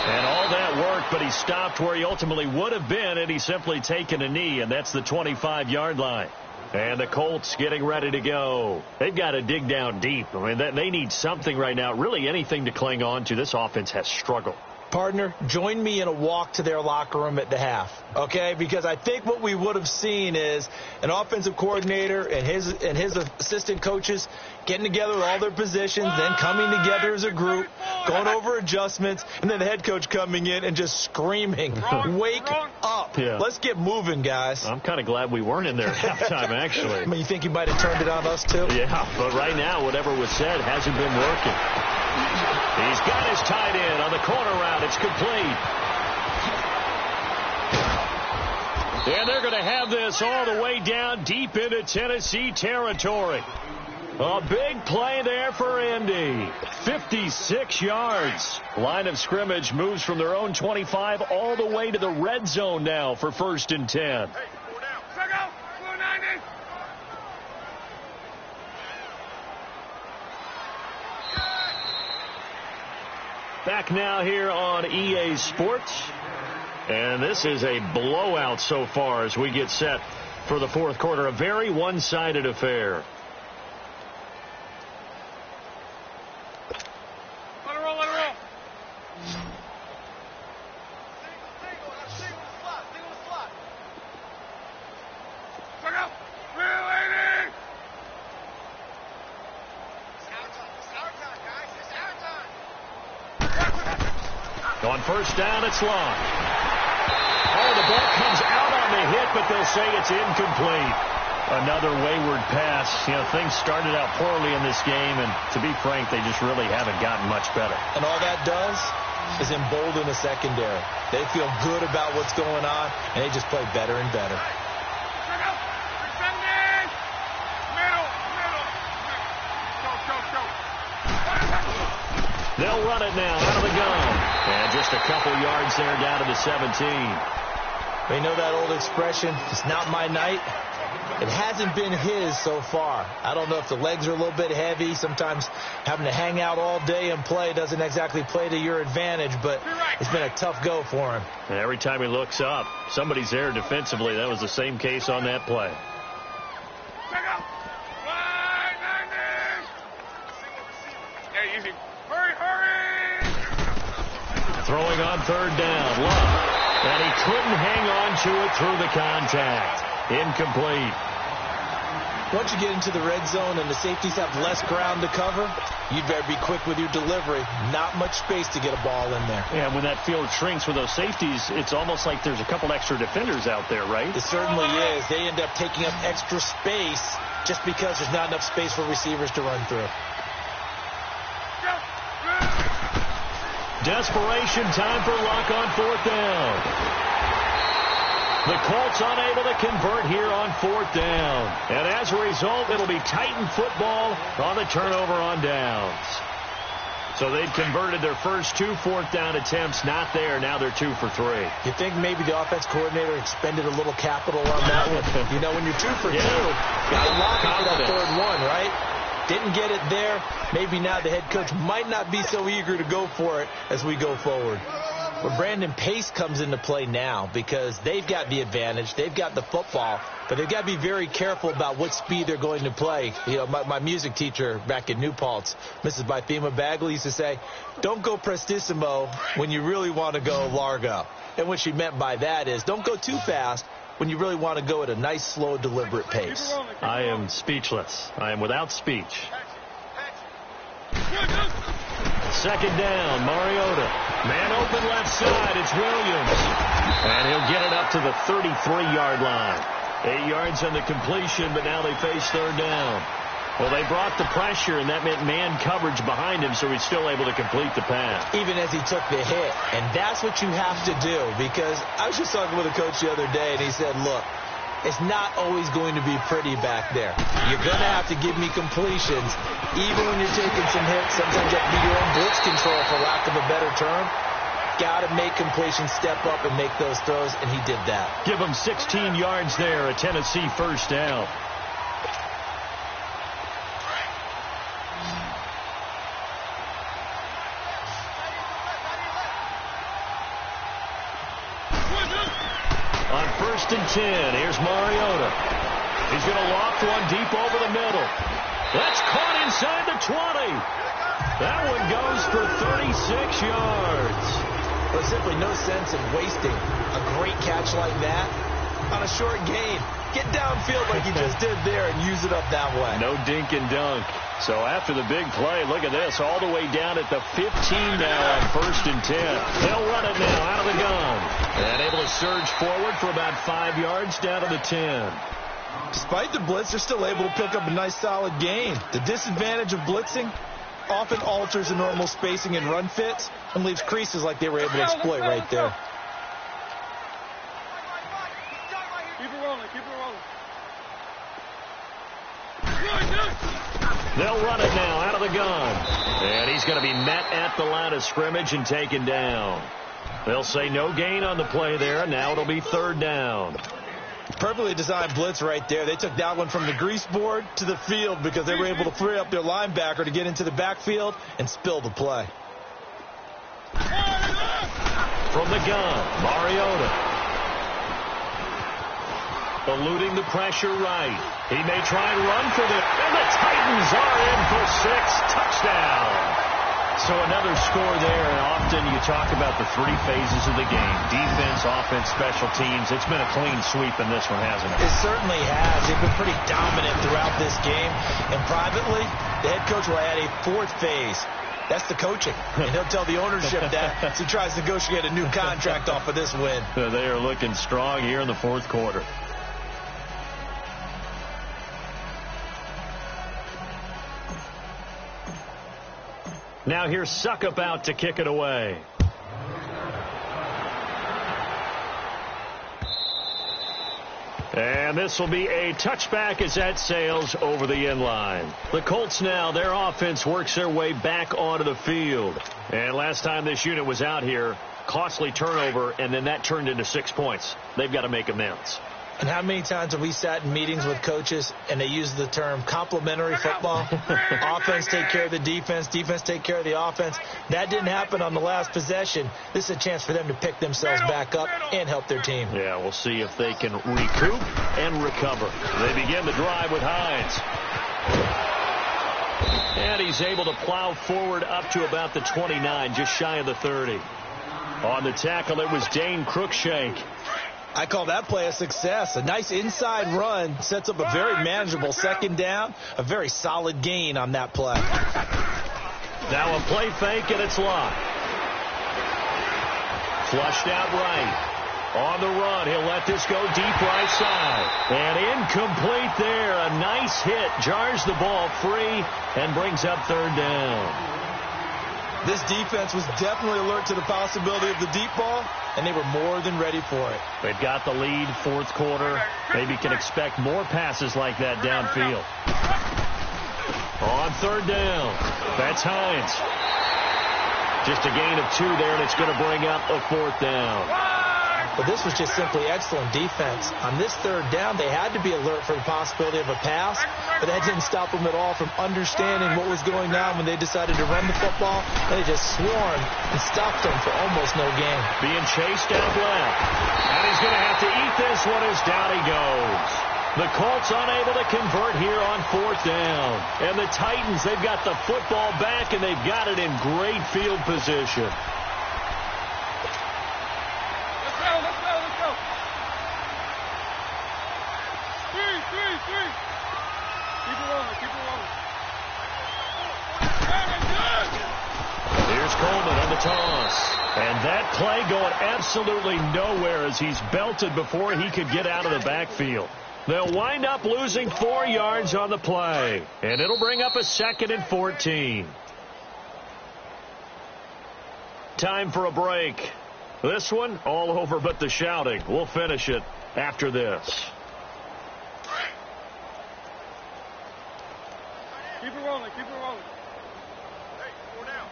And all that work, but he stopped where he ultimately would have been, and he's simply taken a knee, and that's the 25-yard line. And the Colts getting ready to go. They've got to dig down deep. I mean, they need something right now, really anything to cling on to. This offense has struggled. Partner, join me in a walk to their locker room at the half, okay? Because I think what we would have seen is an offensive coordinator and his assistant coaches getting together with all their positions, then coming together as a group, going over adjustments, and then the head coach coming in and just screaming, wake up. Yeah. Let's get moving, guys. I'm kind of glad we weren't in there at halftime, actually. I mean, you think he might have turned it on us, too? Yeah, but right now, whatever was said hasn't been working. He's got his tight end on the corner route. It's complete. And they're going to have this all the way down deep into Tennessee territory. A big play there for Indy. 56 yards. Line of scrimmage moves from their own 25 all the way to the red zone now for 1st and 10. Hey, 4 down. Check out. 490. Back now here on EA Sports. And this is a blowout so far as we get set for the 4th quarter. A very one-sided affair. Let it roll, let it roll. Single the slot. Check out. Relating. It's our time, guys. It's our time. On 1st down, it's long. Oh, the ball comes out on the hit, but they'll say it's incomplete. Another wayward pass. You know, things started out poorly in this game, and to be frank, they just really haven't gotten much better. And all that does is embolden the secondary. They feel good about what's going on, and they just play better and better. Check out. Descending. Middle. Go. They'll run it now out of the gun. And just a couple yards there down to the 17. We know that old expression, it's not my night. It hasn't been his so far. I don't know if the legs are a little bit heavy. Sometimes having to hang out all day and play doesn't exactly play to your advantage, but it's been a tough go for him. And every time he looks up, somebody's there defensively. That was the same case on that play. Check out. Wide 90. Hey, easy. Hurry. Throwing on 3rd down. Love. And he couldn't hang on to it through the contact. Incomplete. Once you get into the red zone and the safeties have less ground to cover, you'd better be quick with your delivery. Not much space to get a ball in there. Yeah, when that field shrinks with those safeties, it's almost like there's a couple extra defenders out there, right? It certainly is. They end up taking up extra space just because there's not enough space for receivers to run through. Desperation time for Luck on 4th down. The Colts unable to convert here on 4th down. And as a result, it'll be Titan football on the turnover on downs. So they've converted their first 2 4th down attempts. Not there. Now they're 2 for 3. You think maybe the offense coordinator expended a little capital on that one? You know, when you're 2 for 2, got a lot for that 3rd one, right? Didn't get it there. Maybe now the head coach might not be so eager to go for it as we go forward. But Brandon Pace comes into play now because they've got the advantage. They've got the football, but they've got to be very careful about what speed they're going to play. You know, my music teacher back in New Paltz, Mrs. Bythema Bagley, used to say, don't go prestissimo when you really want to go largo. And what she meant by that is don't go too fast when you really want to go at a nice, slow, deliberate pace. I am speechless. I am without speech. 2nd down, Mariota. Man open left side, it's Williams. And he'll get it up to the 33-yard line. 8 yards on the completion, but now they face third down. Well, they brought the pressure, and that meant man coverage behind him, so he's still able to complete the pass. Even as he took the hit. And that's what you have to do, because I was just talking with a coach the other day, and he said, look, it's not always going to be pretty back there. You're going to have to give me completions. Even when you're taking some hits, sometimes you have to be your own blitz control, for lack of a better term. Got to make completions, step up, and make those throws, and he did that. Give him 16 yards there, a Tennessee first down. On 1st and 10, here's Mariota. He's going to loft one deep over the middle. That's caught inside the 20. That one goes for 36 yards. There's simply no sense in wasting a great catch like that on a short gain. Get downfield like you just did there and use it up that way. No dink and dunk. So after the big play, look at this, all the way down at the 15 now on 1st and 10. They'll run it now out of the gun. And able to surge forward for about 5 yards down to the 10. Despite the blitz, they're still able to pick up a nice solid gain. The disadvantage of blitzing often alters the normal spacing and run fits and leaves creases like they were able to exploit right there. Keep it rolling, keep it rolling. They'll run it now out of the gun. And he's going to be met at the line of scrimmage and taken down. They'll say no gain on the play there. Now it'll be third down. Perfectly designed blitz right there. They took that one from the grease board to the field because they were able to free up their linebacker to get into the backfield and spill the play. From the gun, Mariota. Eluding the pressure right. He may try and run for them. And the Titans are in for 6. Touchdown. So another score there, and often you talk about the 3 phases of the game. Defense, offense, special teams. It's been a clean sweep in this one, hasn't it? It certainly has. They've been pretty dominant throughout this game. And privately, the head coach will add a 4th phase. That's the coaching. And he'll tell the ownership that as he tries to negotiate a new contract off of this win. They are looking strong here in the 4th quarter. Now here's Suckup out to kick it away. And this will be a touchback as that sails over the end line. The Colts now, their offense works their way back onto the field. And last time this unit was out here, costly turnover, and then that turned into 6 points. They've got to make amends. And how many times have we sat in meetings with coaches and they use the term complementary football? Offense take care of the defense, defense take care of the offense. That didn't happen on the last possession. This is a chance for them to pick themselves back up and help their team. Yeah, we'll see if they can recoup and recover. They begin the drive with Hines. And he's able to plow forward up to about the 29, just shy of the 30. On the tackle, it was Dane Cruikshank. I call that play a success. A nice inside run sets up a very manageable second down. A very solid gain on that play. Now a play fake, and it's locked. Flushed out right. On the run, he'll let this go deep right side. And incomplete there. A nice hit. Jars the ball free and brings up third down. This defense was definitely alert to the possibility of the deep ball, and they were more than ready for it. They've got the lead, 4th quarter. Maybe can expect more passes like that downfield. On third down, that's Hines. Just a gain of 2 there, and it's going to bring up a 4th down. But this was just simply excellent defense. On this third down, they had to be alert for the possibility of a pass, but that didn't stop them at all from understanding what was going on when they decided to run the football. They just swarmed and stopped them for almost no gain. Being chased out left. And he's going to have to eat this one as down he goes. The Colts unable to convert here on 4th down. And the Titans, they've got the football back, and they've got it in great field position. Here's Coleman on the toss. And that play going absolutely nowhere as he's belted before he could get out of the backfield. They'll wind up losing 4 yards on the play, and it'll bring up a 2nd and 14. Time for a break. This one, all over but the shouting. We'll finish it after this. Keep it rolling, keep it rolling. Hey, 4 down.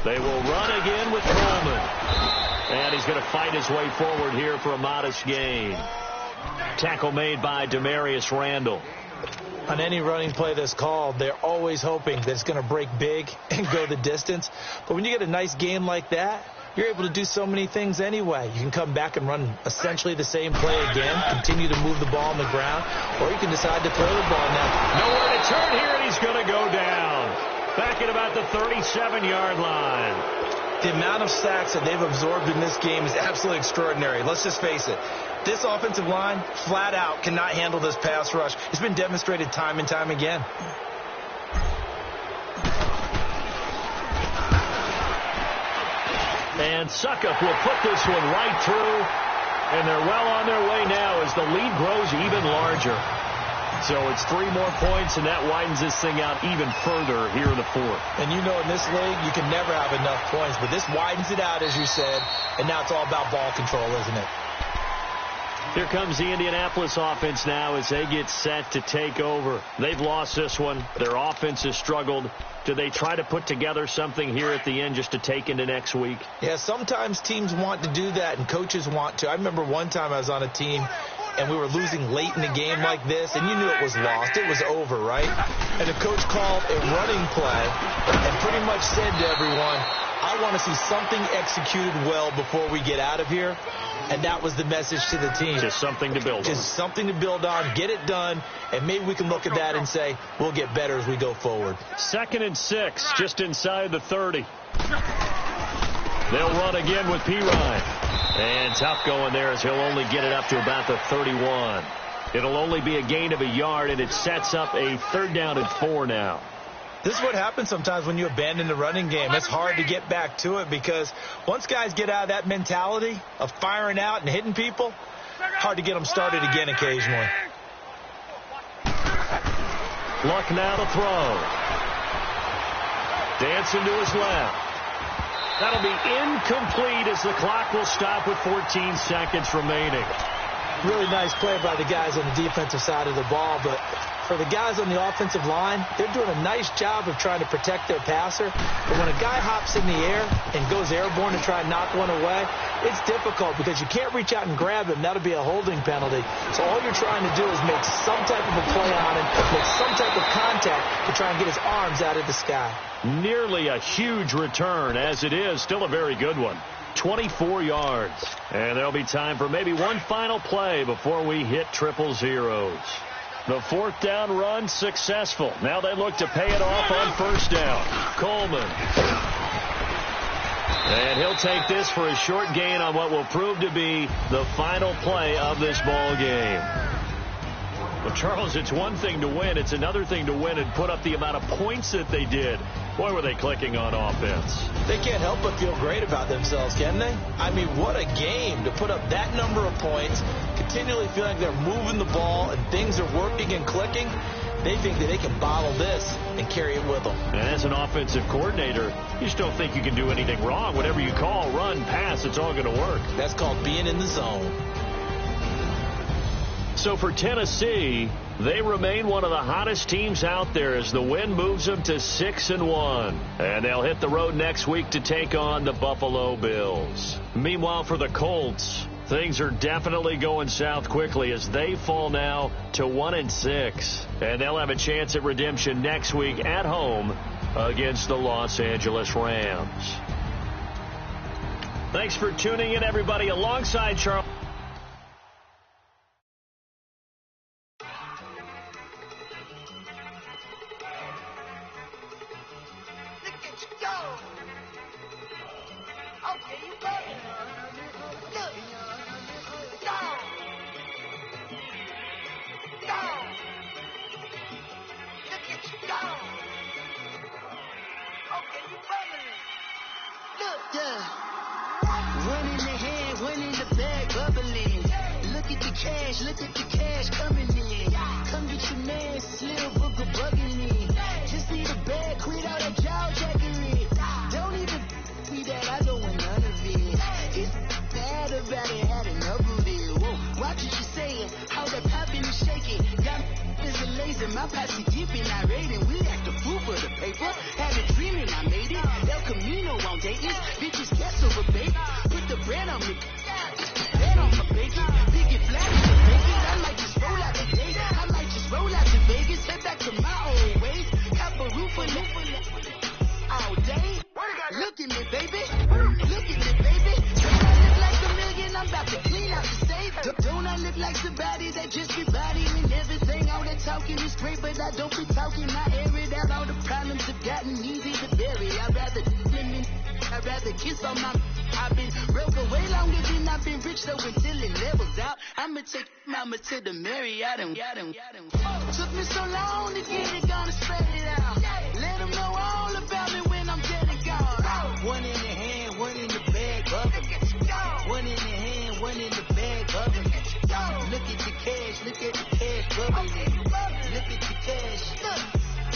They will run again with Coleman. And he's going to fight his way forward here for a modest gain. Tackle made by Demarius Randall. On any running play that's called, they're always hoping that it's going to break big and go the distance. But when you get a nice game like that, you're able to do so many things anyway. You can come back and run essentially the same play again, continue to move the ball on the ground, or you can decide to throw the ball now. Nowhere to turn here, and he's going to go down. Back at about the 37-yard line. The amount of sacks that they've absorbed in this game is absolutely extraordinary. Let's just face it. This offensive line, flat out, cannot handle this pass rush. It's been demonstrated time and time again. And Suckup will put this one right through. And they're well on their way now as the lead grows even larger. So it's 3 more points, and that widens this thing out even further here in the 4th. And you know in this league, you can never have enough points. But this widens it out, as you said. And now it's all about ball control, isn't it? Here comes the Indianapolis offense now as they get set to take over. They've lost this one. Their offense has struggled. Do they try to put together something here at the end just to take into next week? Yeah, sometimes teams want to do that and coaches want to. I remember one time I was on a team and we were losing late in the game like this, and you knew it was lost. It was over, right? And the coach called a running play and pretty much said to everyone, I want to see something executed well before we get out of here. And that was the message to the team. Just something to build on. Just something to build on, get it done, and maybe we can look at that and say, we'll get better as we go forward. 2nd and 6, just inside the 30. They'll run again with Pirine. And tough going there as he'll only get it up to about the 31. It'll only be a gain of a yard, and it sets up a 3rd down and 4 now. This is what happens sometimes when you abandon the running game. It's hard to get back to it because once guys get out of that mentality of firing out and hitting people, hard to get them started again occasionally. Luck now to throw. Dancing to his left. That'll be incomplete as the clock will stop with 14 seconds remaining. Really nice play by the guys on the defensive side of the ball, but for the guys on the offensive line, they're doing a nice job of trying to protect their passer. But when a guy hops in the air and goes airborne to try and knock one away, it's difficult because you can't reach out and grab him. That'll be a holding penalty. So all you're trying to do is make some type of a play on him, make some type of contact to try and get his arms out of the sky. Nearly a huge return, as it is still a very good one. 24 yards. And there'll be time for maybe one final play before we hit 000. The 4th down run successful. Now they look to pay it off on 1st down. Coleman. And he'll take this for a short gain on what will prove to be the final play of this ball game. Well, Charles, it's one thing to win. It's another thing to win and put up the amount of points that they did. Boy, were they clicking on offense. They can't help but feel great about themselves, can they? I mean, what a game to put up that number of points, continually feeling like they're moving the ball and things are working and clicking. They think that they can bottle this and carry it with them. And as an offensive coordinator, you just don't think you can do anything wrong. Whatever you call, run, pass, it's all going to work. That's called being in the zone. So for Tennessee, they remain one of the hottest teams out there as the win moves them to 6-1. And they'll hit the road next week to take on the Buffalo Bills. Meanwhile, for the Colts, things are definitely going south quickly as they fall now to 1-6. And they'll have a chance at redemption next week at home against the Los Angeles Rams. Thanks for tuning in, everybody. Alongside Charles. My posse deep and irate, and we act a fool for the paper. Had a dream and I made it. El Camino on Dayton's. Bitches guess over baby. Put the bread on me. Bread on my bacon. Big and flat as a bacon. I might just roll out today. I might just roll out to Vegas. Head back to my old ways. Have a roof for all day. Look at me, baby. Look at me, baby. Don't I look like a million? I'm about to clean out the safe. Don't I look like somebody that just be bodying everything? All that talking is great, but I don't be talking. I air it out. All the problems have gotten easy to bury. I'd rather kiss on my. I've been broke way longer than I've been rich, so until it levels out, I'ma take mama to the Marriott and took me so long to get it, gonna spread it out. Let them know all about me when I'm dead and gone. One in the hand, one in the bag, bubbling. One in the hand, one in the bag, bubbling. Look at the cash, look at the cash, bubbling. Look at the cash,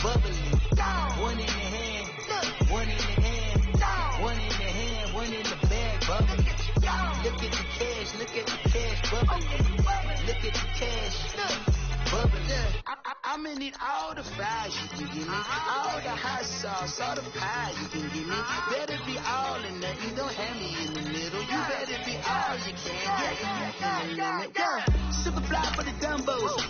bubbling. One in the hand, one in the hand, one in the hand, one in the bag, bubbling. Look at the cash, look at the cash, bubbling. Look at the cash, bubbling. I'm gonna need all the fries you can give me, all the hot sauce, all the pie you can give me. Better be all or nothing, don't have me in the middle. You better be all you can. Yeah. Super fly for the dumbos.